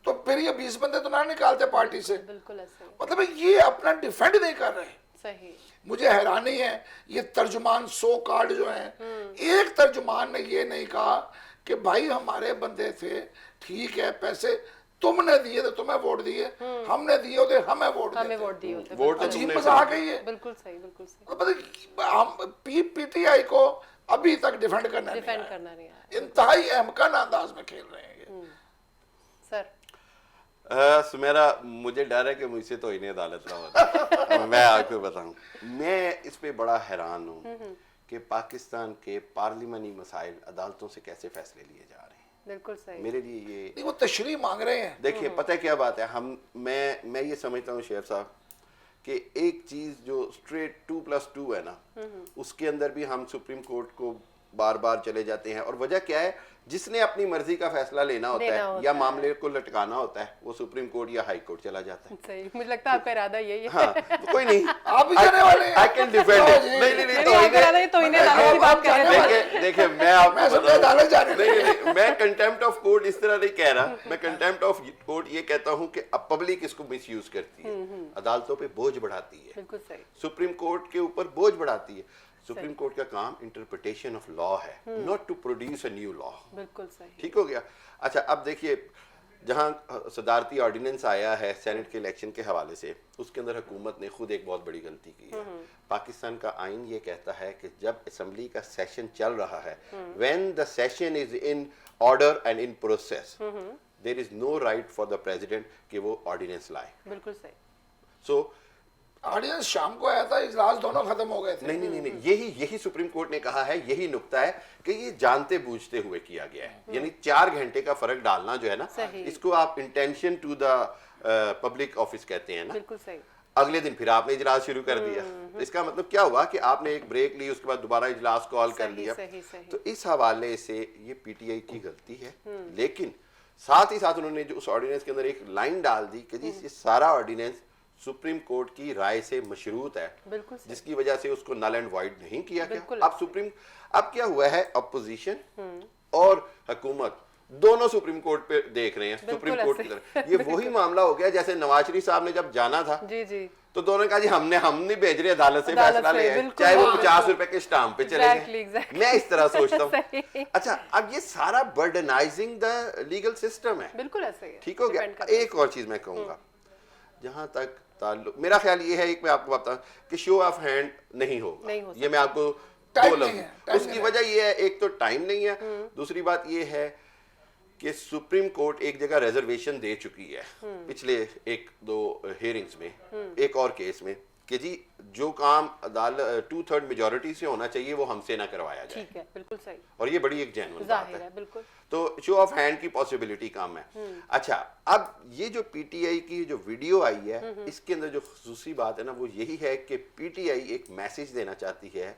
तो फिर ये 20 बंदे तो ना निकालते पार्टी से। बिल्कुल ऐसे। मतलब ये अपना डिफेंड नहीं कर रहे। सही। मुझे हैरानी है ये तर्जुमान 100 कार्ड जो हैं, एक तर्जुमान ने ये नहीं कहा कि भाई हमारे बंदे थे, ठीक है, पैसे तुमने दिए तो तुम्हें वोट दिए, हमने दिए होते हमें वोट दिए होते। वोट अजीब मजाक है ये। बिल्कुल सही, बिल्कुल सही। हम पीटीआई को अभी तक डिफेंड करना नहीं आया। इंतहाई अहमकाना अंदाज में खेल रहे हैं ये। सर सुमेरा, मुझे डर है कि मुझसे तो इन्हें अदालत ना होता। मैं आपको बताऊं, मैं इस पे बड़ा हैरान हूँ कि पाकिस्तान के पार्लिमानी मसाइल अदालतों से कैसे फैसले लिए जा रहे हैं। बिल्कुल सही। मेरे लिए ये वो तशरीह मांग रहे हैं। देखिए, पता है क्या बात है, मैं ये समझता हूँ शेर साहब कि एक चीज जो स्ट्रेट 2+2 है ना, उसके अंदर भी हम सुप्रीम कोर्ट को बार बार चले जाते हैं। और वजह क्या है, जिसने अपनी मर्जी का फैसला लेना होता है या मामले को लटकाना होता है, वो सुप्रीम कोर्ट या हाई कोर्ट चला जाता है। सही, मुझे लगता है आपका इरादा यही है। हाँ, कोई नहीं, आप भी जाने वाले हैं। I can defend it. नहीं, तो इन्हें अदालत की बात कर रहे हैं। देखिए मैं आपको मैं अदालत जा रहे हैं। नहीं, मैं कंटेम्प्ट ऑफ कोर्ट इस तरह नहीं कह रहा। मैं कंटेम्प्ट ऑफ कोर्ट ये कहता हूँ कि अब पब्लिक इसको मिसयूज करती है, अदालतों पे बोझ बढ़ाती है, बिल्कुल सही। सुप्रीम कोर्ट के ऊपर बोझ बढ़ाती है। सुप्रीम कोर्ट का काम इंटरप्रिटेशन ऑफ लॉ है, not to produce a new law. बिल्कुल सही। ठीक हो गया। अच्छा, अब देखिए, जहां सदारती ऑर्डिनेंस आया है सेनेट के इलेक्शन के हवाले से, उसके अंदर हुकूमत ने खुद एक बहुत बड़ी गलती की है। पाकिस्तान का आइन ये कहता है कि जब असेंबली का सेशन चल रहा है, when the session is in order and in process, there is no right for the president कि वो ऑर्डिनेंस लाए। बिल्कुल सही। सो ऑडियंस शाम को आया था, इजलास दोनों खत्म हो गए थे। नहीं, यही सुप्रीम कोर्ट ने कहा है, यही नुक्ता है कि ये जानते बूझते हुए किया गया है। यानी 4 घंटे का फर्क डालना जो है ना, इसको आप intention to the public office कहते हैं ना। बिल्कुल सही। अगले दिन फिर आपने इजलास शुरू कर दिया। तो इसका मतलब क्या हुआ कि आपने एक ब्रेक ली, उसके बाद दोबारा इजलास कॉल कर लिया। तो इस हवाले से ये पीटीआई की गलती है। लेकिन साथ ही साथ उन्होंने जो उस ऑर्डिनेंस के अंदर एक लाइन डाल दी कि जी ये सारा ऑर्डिनेंस सुप्रीम कोर्ट की राय से मशरूत है, जिसकी वजह से उसको नल एंड वॉइड नहीं किया गया। अब क्या हुआ है, अपोजिशन और हुकूमत दोनों सुप्रीम कोर्ट पे देख रहे हैं, सुप्रीम कोर्ट की तरफ। ये वही मामला हो गया जैसे नवाज शरीफ साहब ने जब जाना था, जी तो दोनों ने कहा जी हम नहीं भेज रहे, अदालत से फैसला ले आए, चाहे वो 50 रुपए के स्टाम्प पे चले गए। मैं इस तरह सोचता हूँ। अच्छा, अब ये सारा बर्डनाइजिंग द लीगल सिस्टम है। बिल्कुल ऐसे ही है। ठीक हो गया। एक और चीज मैं कहूंगा, जहां तक ताल्लुक, मेरा ख्याल ये है, एक मैं आपको बताऊं कि शो ऑफ हैंड नहीं होगा, ये मैं आपको बोलूंगा। उसकी वजह ये है, एक तो टाइम नहीं है, दूसरी बात ये है कि सुप्रीम कोर्ट एक जगह रिजर्वेशन दे चुकी है पिछले 1-2 हियरिंग्स में, एक और केस में, कि जी जो काम अदालत 2/3 मेजॉरिटी से होना चाहिए वो हमसे ना करवाया जाए। ठीक है, बिल्कुल सही। और ये बड़ी एक जेन्युइन बात है। बिल्कुल। तो शो ऑफ हैंड की पॉसिबिलिटी कम है। अच्छा, अब ये जो पीटीआई की जो वीडियो आई है, इसके अंदर जो खुसूसी बात है ना, वो यही है कि पीटीआई एक मैसेज देना चाहती है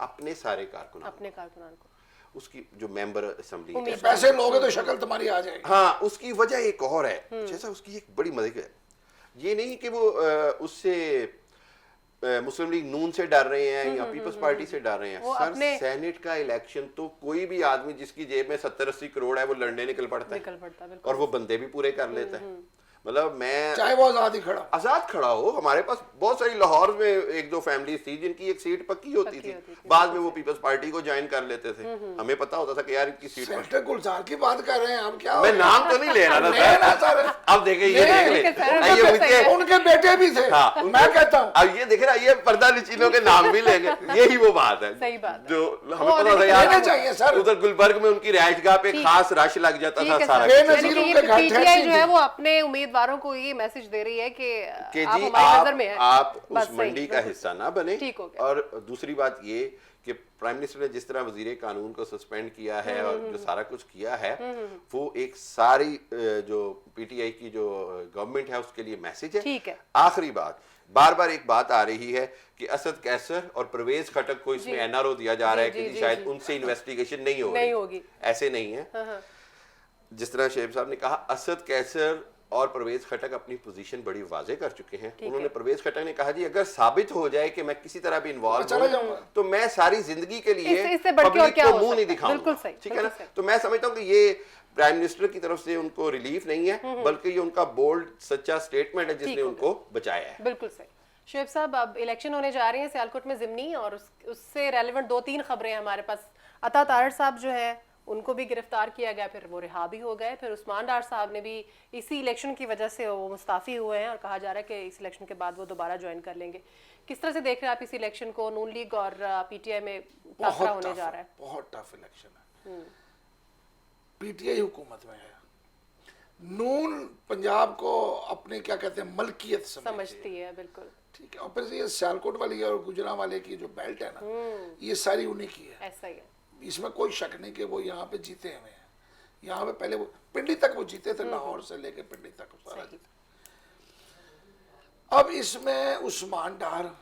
अपने सारे कारकुनान को, उसकी जो मेंबर असेंबली, पैसे लोगे तो शक्ल तुम्हारी आ जाएगी। हाँ, उसकी वजह एक और है, जैसा उसकी एक बड़ी मदद है, ये नहीं कि वो उससे मुस्लिम लीग नून से डर रहे हैं या पीपल्स पार्टी से डर रहे हैं। सर, सेनेट का इलेक्शन तो कोई भी आदमी जिसकी जेब में 70-80 करोड़ है वो लड़ने निकल पड़ता है, और वो बंदे भी पूरे कर लेता है। मतलब मैं, चाहे वो आजाद खड़ा हो, हमारे पास बहुत सारी लाहौर में 1-2 फैमिली थी जिनकी एक सीट पक्की होती थी, बाद में वो पीपल्स पार्टी को ज्वाइन कर लेते थे। हमें पता होता था कि यार इनकी सीट सेक्टर गुलजार की बात कर रहे हैं हम, क्या मैं नाम तो नहीं ले रहा था सर। अब देखे, ये देख ले, उनके बेटे भी थे। मैं कहता हूँ अब ये देखे ना, ये पर्दा नचीनों के नाम भी लेंगे, यही वो बात है जो हमें पता था यार चाहिए सर। उधर गुलबर्ग में उनकी रिहाइशगाह पे खास रश लग जाता था सारा। पीटीआई जो है वो अपने उम्मीदवारों को ये मैसेज दे रही है कि आप हमारी नजर में हैं, आप उस मंडी का हिस्सा ना बने। और दूसरी बात ये कि प्राइम मिनिस्टर ने जिस तरह वजीर कानून को सस्पेंड किया है और जो सारा कुछ किया है, वो एक सारी जो पीटीआई की जो गवर्नमेंट है उसके लिए मैसेज है। ठीक है। आखिरी बात, बार-बार एक बात आ रही है कि असद कैसर और परवेज खटक को इसमें एनआरओ दिया जा रहा है कि शायद उनसे इन्वेस्टिगेशन नहीं होगी। ऐसे नहीं है। जिस तरह शेख साहब ने कहा, असद कैसर और परवेज खटक अपनी पोजीशन बड़ी वाजे कर चुके हैं। उन्होंने, परवेज खटक ने कहा जी अगर साबित हो जाए कि मैं किसी तरह भी इन्वॉल्व हूं तो मैं सारी जिंदगी के लिए पब्लिक को मुंह नहीं दिखाऊंगा। ठीक है ना। तो मैं समझता हूं कि ये प्राइम मिनिस्टर की तरफ से उनको रिलीफ नहीं है, बल्कि ये उनका बोल्ड सच्चा स्टेटमेंट है जिसने उनको बचाया है। बिल्कुल सही। शुएब साहब, अब इलेक्शन होने जा रहे हैं सियालकोट में ज़िमनी, और उससे रेलेवेंट 2-3 खबरें हैं हमारे पास। अता तारड़ साहब जो है उनको भी गिरफ्तार किया गया, फिर वो रिहा भी हो गए। फिर उस्मान डार साहब ने भी इसी इलेक्शन की वजह से वो मुस्ताफ़ी हुए हैं और कहा जा रहा है कि इस इलेक्शन के बाद वो दोबारा ज्वाइन कर लेंगे। किस तरह से देख रहे हैं आप इस इलेक्शन को? नून लीग और पीटीआई में टाकरा होने जा रहा है। बहुत टफ इलेक्शन है। पीटीआई हुकूमत में है, नून पंजाब को अपनी क्या कहते हैं मलकियत समझती है, बिल्कुल ठीक है। और फिर ये सियालकोट वाली और गुजरांवाले की जो बेल्ट है ना, ये सारी उन्हीं की है। ऐसा ही है, इसमें कोई शक नहीं कि वो यहाँ पे जीते हुए हैं। यहाँ पे पहले वो पिंडी तक वो जीते थे, लाहौर से लेके पिंडी तक सारा जीते। अब इसमें उस्मान डार,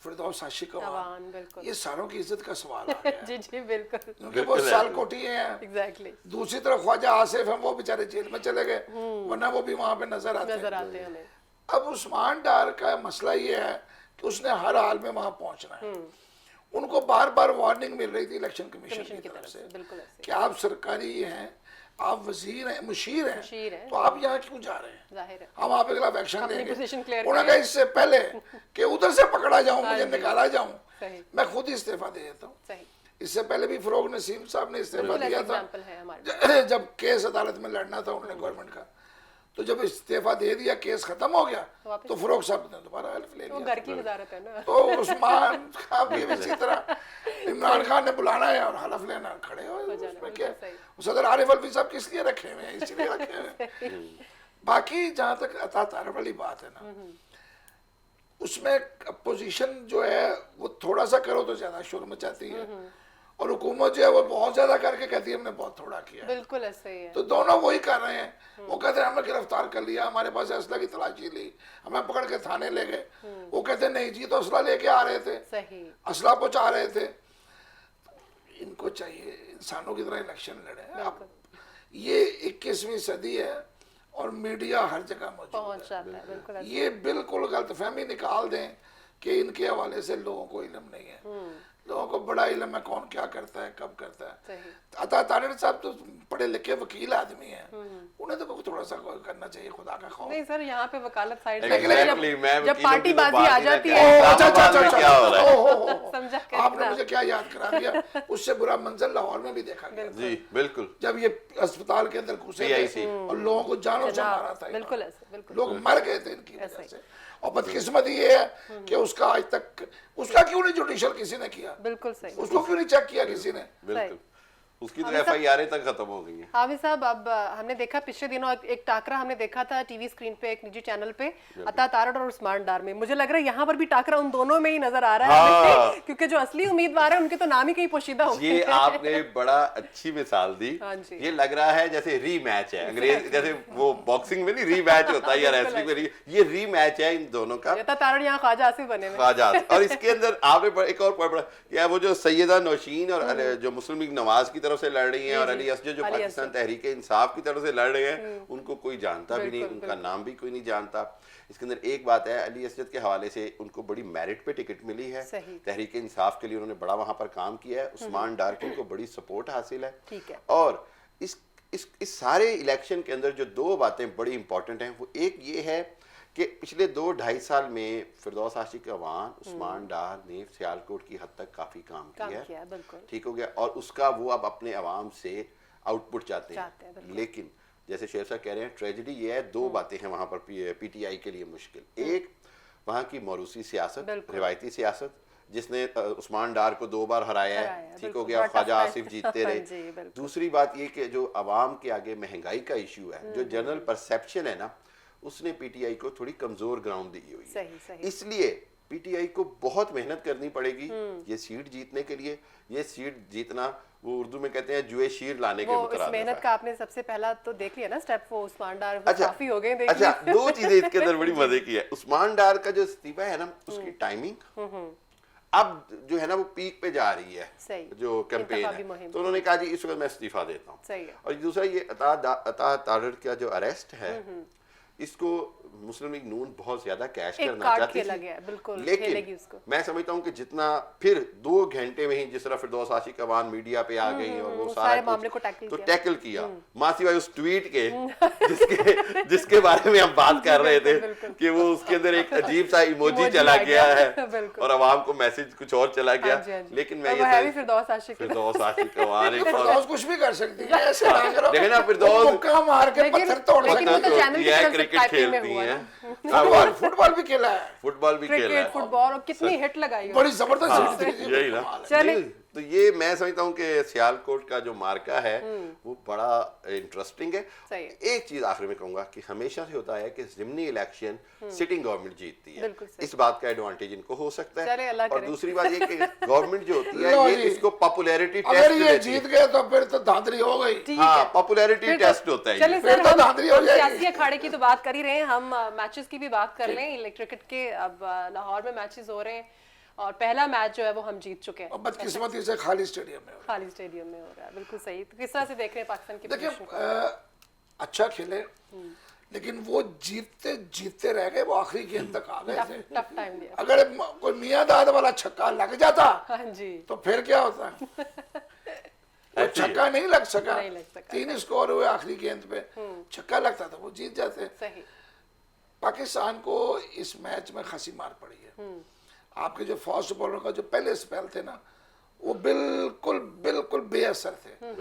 फिरदौस आशिक अवान, ये सारों की इज्जत का सवाल आ गया। जी जी बिल्कुल, क्योंकि वो सियालकोटी हैं। एग्जैक्टली। दूसरी तरफ ख्वाजा आसिफ हैं, वो बेचारे जेल में चले गए, वरना वो भी वहां पे नजर आते हैं। अब उस्मान डार का मसला ये है कि उसने हर हाल में वहां पहुंचना है। उनको बार बार वार्निंग मिल रही थी इलेक्शन कमीशन की तरफ से कि आप सरकारी हैं, आप वजीर हैं, मुशीर हैं, तो आप यहाँ क्यों जा रहे हैं, हम आप के खिलाफ एक्शन लेंगे। उन्होंने कहा इससे पहले कि उधर से पकड़ा जाऊं, मुझे निकाला जाऊं, मैं खुद ही इस्तीफा दे देता हूँ। इससे पहले भी फरोग नसीम साहब ने इस्तीफा दिया था जब केस अदालत में लड़ना था उन्होंने गवर्नमेंट का। तो जब इस्तीफा दे दिया, केस खत्म हो गया, तो फरोग साहब ने दोबारा हल्फ ले लिया। घर की वजारत है ना। तो उस्मान खान भी इसी तरह इमरान खान ने बुलाना है और हलफ लेना, खड़े हो उसमें क्या। सदर आरिफ अलवी साहब किस लिए रखे हुए हैं, इसलिए रखे हुए हैं। बाकी जहां तक अता तारड़ वाली बात है ना, उसमें अपोजिशन जो है वो थोड़ा सा करो तो ज्यादा शोर मचाती है, और हुकूमत जो है वो बहुत ज्यादा करके कहती है हमने बहुत थोड़ा किया। बिल्कुल ऐसे ही है। तो दोनों वही कर रहे हैं। वो कहते हैं हमने गिरफ्तार कर लिया, हमारे पास असला की तलाशी ली, हमें पकड़ के थाने ले गए। वो कहते हैं नहीं जी, तो असला लेके आ रहे थे, सही अब पहुंचा रहे थे। इनको चाहिए इंसानों की तरह इलेक्शन लड़े। अब ये 21वीं सदी है और मीडिया हर जगह मौजूद है। ये बिल्कुल गलतफहमी निकाल दें कि इनके हवाले से लोगों को इल्म नहीं है। लोगों को बड़ा इल्म है कौन क्या करता है, कब करता है। अता तारड़ साहब तो पढ़े लिखे वकील आदमी हैं, उन्हें तो थोड़ा सा करना चाहिए खुदा का खौफ। नहीं सर, यहाँ पे वकालत साइड जब पार्टीबाजी आ जाती है। समझा, आपने मुझे क्या याद करा दिया, उससे बुरा मंजर लाहौर में भी देखा गया। जी बिल्कुल, जब ये अस्पताल के अंदर घुसे थे और लोगों को जानों से मारा था, बिल्कुल ऐसे, लोग मर गए थे इनकी वजह से। और बदकिस्मती ये है कि उसका आज तक उसका क्यों नहीं जुडिशियल किसी ने किया, बिल्कुल सही, उसको क्यों नहीं चेक किया किसी ने। बिल्कुल, उसकी तो एफआईआर तक खत्म हो गई है। हामिद साहब, अब हमने देखा पिछले दिनों एक टाकरा हमने देखा था टीवी स्क्रीन पे, एक निजी चैनल पे, अता तारड़ और उस्मान डार में। मुझे लग रहा है यहाँ पर भी टाकरा उन दोनों में ही नजर आ रहा है, क्योंकि जो असली उम्मीदवार है उनके तो नाम ही कहीं पोशीदा हो। ये आपने बड़ा अच्छी मिसाल दी। ये लग रहा है जैसे रीमैच है, अंग्रेज जैसे वो बॉक्सिंग में नहीं रीमैच होता है या रेसलिंग में, ये रीमैच है इन दोनों का। अता तारड़ यहाँ ख्वाजा आसिफ बने हुए, ख्वाजा। और इसके अंदर आपने एक और पॉइंट पढ़ा, वो जो सैयदा नौशीन और जो मुस्लिम लीग नवाज की तरफ से लड़ रही है और अली असद जो पाकिस्तान तहरीक इंसाफ की तरफ से लड़ रहे हैं, उनको कोई जानता भी नहीं, उनका नाम भी कोई नहीं जानता। इसके अंदर एक बात है, अली असद के हवाले से उनको बड़ी मेरिट पे टिकट मिली है, तहरीक इंसाफ के लिए उन्होंने बड़ा वहां पर काम किया है। उस्मान डार की उनको बड़ी सपोर्ट हासिल है। और इस सारे इलेक्शन के अंदर जो दो बातें बड़ी इंपॉर्टेंट हैं, वो एक ये है कि पिछले 2-2.5 साल में फिरदौस आशिक अवान, उस्मान डार ने सियालकोट की हद तक काफी काम किया, ठीक हो गया, और उसका वो अब अपने अवाम से आउटपुट चाहते हैं। लेकिन जैसे शेर साहब कह रहे हैं, ट्रेजेडी ये है, दो बातें हैं वहां पर पीटीआई के लिए मुश्किल। एक वहां की मौरूसी सियासत, रिवायती सियासत, जिसने उस्मान डार को 2 बार हराया है, ठीक हो गया, ख्वाजा आसिफ जीतते रहे। दूसरी बात ये कि जो अवाम के आगे महंगाई का इशू है, जो जनरल परसेप्शन है ना, उसने पीटीआई को थोड़ी कमजोर ग्राउंड दी हुई है। इसलिए पीटीआई को बहुत मेहनत करनी पड़ेगी ये सीट जीतने के लिए। ये सीट जीतना, वो उर्दू में कहते हैं जुए शीर लाने के मुतरादिफ है। मेहनत का आपने सबसे पहला तो देख लिया ना स्टेप, वो उस्मान डार काफी हो गए। अच्छा, 2 चीजें इसके अंदर बड़ी मजे की है। उस्मान डार का जो इस्तीफा है ना, उसकी टाइमिंग अब जो है ना वो पीक पे जा रही है, जो कैंपेन है। तो उन्होंने कहा जी इस वक्त मैं इस्तीफा देता हूँ। और दूसरा ये अता तारड़ का जो अरेस्ट है, इसको मुस्लिम लीग नून बहुत ज्यादा कैश एक करना कार्ड चाहती खेला थी, गया है, बिल्कुल खेलेगी लेकिन उसको। मैं समझता हूँ कि जितना फिर 2 घंटे में ही जिस तरह फिरदौस आशिक अवान मीडिया पे आ गई और वो सारा सारे मामले को टैकल किया मासी भाई उस ट्वीट के जिसके बारे में हम बात कर रहे थे कि वो उसके अंदर एक अजीब सा इमोजी चला गया है और अवाम को मैसेज कुछ और चला गया। लेकिन मैं ये फिरदौस आशिक अवान फिरदौस कुछ भी कर सकती है, ऐसे ना करो। देखे ना फिरदौस मुक्का मार के पत्थर तोड़ लेकिन वो सकती तो है। चैनल की ये तरफ से क्रिकेट टाइपिंग में खेलती हुआ हैं, ना। फुटबॉल भी खेला है, फुटबॉल भी खेला क्रिकेट है, फुटबॉल और कितनी हिट लगाई है। बड़ी जबरदस्त हाँ, हिट थी। यही ना। चलिए। नहीं, तो ये मैं समझता हूँ कि सियालकोट का जो मार्का है वो बड़ा इंटरेस्टिंग है। सही है। एक चीज आखिर में कहूंगा कि हमेशा से होता है कि जिमनी इलेक्शन सिटिंग गवर्नमेंट जीतती है, बिल्कुल सही। इस बात का एडवांटेज इनको हो सकता चले, अल्लाह है। और करे। दूसरी बात ये कि गवर्नमेंट जो होती लो है ये जी। इसको पॉपुलैरिटी अगर टेस्ट ये देती जीत है। गए तो फिर तो धांधली हो गई। ठीक हाँ, है। पॉपुलैरिटी फिर तो- टेस्ट होता है चलिए ये। फिर सर, तो हम धांधली हो जाएगी। सियासी अखाड़े की तो बात कर ही रहे हैं, हम मैचेस की भी बात कर लें। क्रिकेट के अब लाहौर में मैचेस हो रहे हैं और पहला मैच जो है वो हम जीत चुके हैं। और बदकिस्मती से खाली स्टेडियम में हो रहा खाली स्टेडियम में हो रहा है, बिल्कुल सही। तो किस तरह से देख रहे हैं पाकिस्तान की है। देखिए पोजीशन को? अच्छा खेले, लेकिन वो जीतते जीतते रह गए, वो आखिरी गेंद तक आ गए थे। टफ टाइम दिया। अगर कोई मियां दाद वाला छक्का लग जाता हाँ जी, तो फिर क्या होता। वो छक्का नहीं लग सका, नहीं लग सका। 3 स्कोर हुए आखिरी गेंद पे, छक्का लगता था वो जीत जाते। सही। पाकिस्तान को इस मैच में खासी मार पड़ी है। आपके जो फास्ट बॉलर का जो पहले स्पेल थे ना, वो बिल्कुल बिल्कुल बेअसर थे।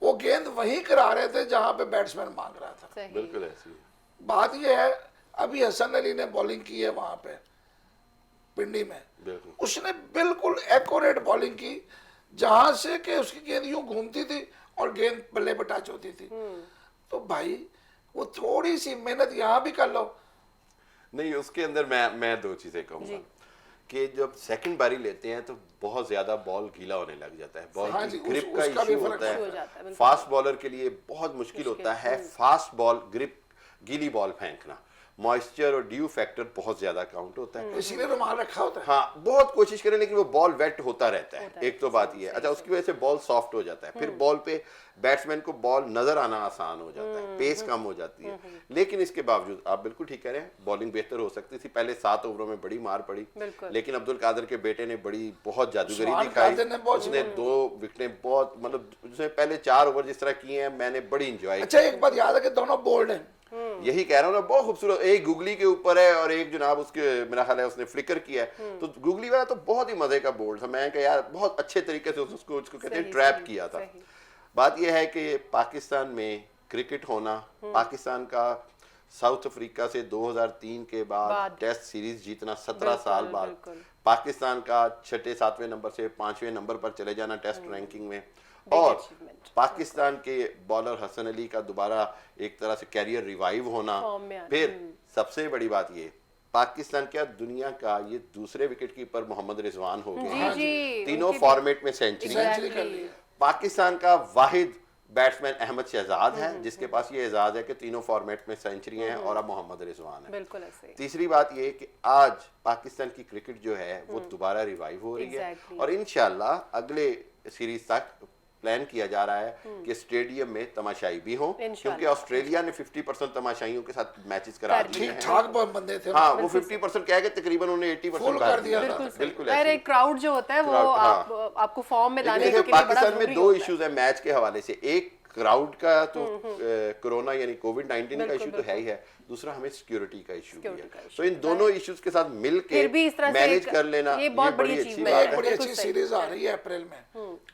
वो गेंद वहीं करा रहे थे जहां पे बैट्समैन मांग रहा था। सही। बिल्कुल ऐसी है। बात यह है, अभी हसन अली ने बॉलिंग की है वहां पे पिंडी में, बिल्कुल। उसने बिल्कुल एक्यूरेट बॉलिंग की, जहां से कि उसकी गेंद यूं घूमती थी और गेंद बल्ले पर टच होती थी। तो भाई वो थोड़ी सी मेहनत यहाँ भी कर लो। नहीं, उसके अंदर मैं 2 चीजें कहूंगा कि जब सेकंड बारी लेते हैं तो बहुत ज्यादा बॉल गीला होने लग जाता है, बॉल हाँ की जी, ग्रिप का उसका भी इशू फर्क होता हो जाता है, है। बिल्कुल। फास्ट बॉलर के लिए बहुत मुश्किल होता है फास्ट बॉल ग्रिप गीली बॉल फेंकना। मॉइस्चर और ड्यू फैक्टर बहुत ज्यादा काउंट होता है। इसीलिए रुमाल रखा होता है। हाँ, बहुत कोशिश करें लेकिन वो बॉल वेट होता रहता है। एक तो बात ये है। अच्छा, उसकी वजह से बॉल सॉफ्ट हो जाता है, फिर बॉल पे बैट्समैन को बॉल नजर आना आसान हो जाता है, पेस कम हो जाती है। लेकिन इसके बावजूद आप बिल्कुल ठीक कह रहे हैं, बॉलिंग बेहतर हो सकती थी। पहले 7 ओवरों में बड़ी मार पड़ी, लेकिन अब्दुल कादिर के बेटे ने बहुत जादूगरी सुभान दिखाई। कादिर ने बहुत उसने 2 विकेटें बहुत मतलब उसने पहले 4 ओवर जिस तरह किए हैं मैंने बड़ी इंजॉय। अच्छा, एक बात याद है कि दोनों बोल्ड हैं। यही कह रहा हूँ ना, बहुत खूबसूरत। एक गुगली के ऊपर है और एक जनाब उसके मेरा ख्याल है उसने फ्लिकर किया है। तो गुगली वाला तो बहुत ही मजे का बोल्ड था। मैं कहा यार बहुत अच्छे तरीके से उसको कहते हैं ट्रैप किया था। बात यह है कि पाकिस्तान में क्रिकेट होना, पाकिस्तान का साउथ अफ्रीका से 2003 के बाद टेस्ट सीरीज जीतना 17 साल बाद, पाकिस्तान का 6-7वें नंबर से 5वें नंबर पर चले जाना टेस्ट रैंकिंग में, और पाकिस्तान के बॉलर हसन अली का दोबारा एक तरह से कैरियर रिवाइव होना। फिर सबसे बड़ी बात ये, पाकिस्तान क्या दुनिया का ये दूसरे विकेट कीपर मोहम्मद रिजवान हो गए, तीनों फॉर्मेट में सेंचुरी कर ली। पाकिस्तान का वाहिद बैट्समैन अहमद शहजाद है जिसके पास ये एजाज है कि तीनों फॉर्मेट में सेंचुरी हैं, और अब मोहम्मद रिजवान है। बिल्कुल ऐसे। तीसरी बात ये कि आज पाकिस्तान की क्रिकेट जो है वो दोबारा रिवाइव हो रही है, और इंशाल्लाह अगले सीरीज तक प्लान किया जा रहा है कि स्टेडियम में तमाशाई भी हों, क्योंकि ऑस्ट्रेलिया ने 50% तमाशाइयों के साथ मैचेस करा दिए ठीक हैं। ठाक बंदे थे। हाँ, वो 50% कह के तकरीबन उन्होंने 80% कर दिया था। बिल्कुल अरे ऐसे। क्राउड जो होता है वो आपको फॉर्म में लाने लेकिन के लिए बड़ा पाकिस्तान में जरूरी 2 होता है। इश्यूज है मैच के हवाले से। एक क्राउड का तो कोरोना यानी कोविड-19 का इशू तो है ही है, दूसरा हमें सिक्योरिटी का इशू भी है। तो इन दोनों इश्यूज के साथ मिलके मैनेज कर लेना ये बहुत बड़ी अच्छी अचीवमेंट बात है। है। बड़ी अच्छी सीरीज आ रही है अप्रैल में।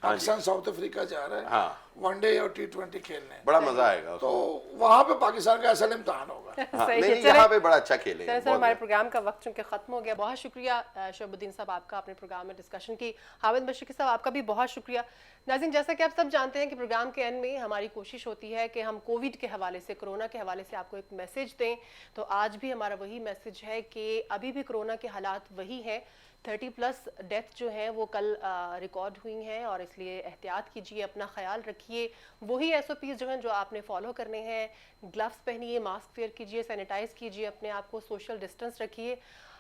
पाकिस्तान साउथ अफ्रीका जा रहा है, हाँ, वनडे और T20 खेलने, बड़ा मजा आएगा। तो वहां पे पाकिस्तान का असल इम्तिहान होगा। हाँ, सही है। नहीं, चलें। यहाँ पे बड़ा अच्छा खेले सर हमारे प्रोग्राम का वक्त चूंकि खत्म हो गया। बहुत शुक्रिया शोहबुद्दीन साहब आपका, अपने प्रोग्राम में डिस्कशन की। हामिद मशरकी साहब आपका भी बहुत शुक्रिया। नाज़रीन, जैसा कि आप सब जानते हैं कि प्रोग्राम के एंड में हमारी कोशिश होती है कि हम कोविड के हवाले से, कोरोना के हवाले से आपको एक मैसेज दें। तो आज भी हमारा वही मैसेज है कि अभी भी कोरोना के हालात वही हैं। 30+ डेथ जो हैं वो कल रिकॉर्ड हुई हैं, और इसलिए एहतियात कीजिए, अपना ख्याल रखिए। वही SOPs जो हैं जो आपने फॉलो करने हैं, ग्लव्स पहनिए, मास्क वेयर कीजिए, सैनिटाइज कीजिए अपने आप को, सोशल डिस्टेंस रखिए,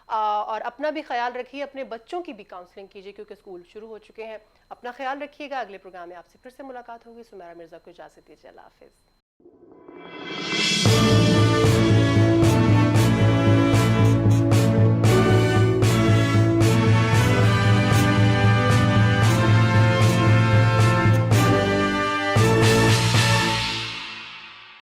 और अपना भी ख्याल रखिए। अपने बच्चों की भी काउंसलिंग कीजिए क्योंकि स्कूल शुरू हो चुके हैं। अपना ख्याल रखिएगा। अगले प्रोग्राम में आपसे फिर से मुलाकात होगी। सुमेरा मिर्ज़ा को इजाज़त दीजिए। अल्लाह हाफिज़।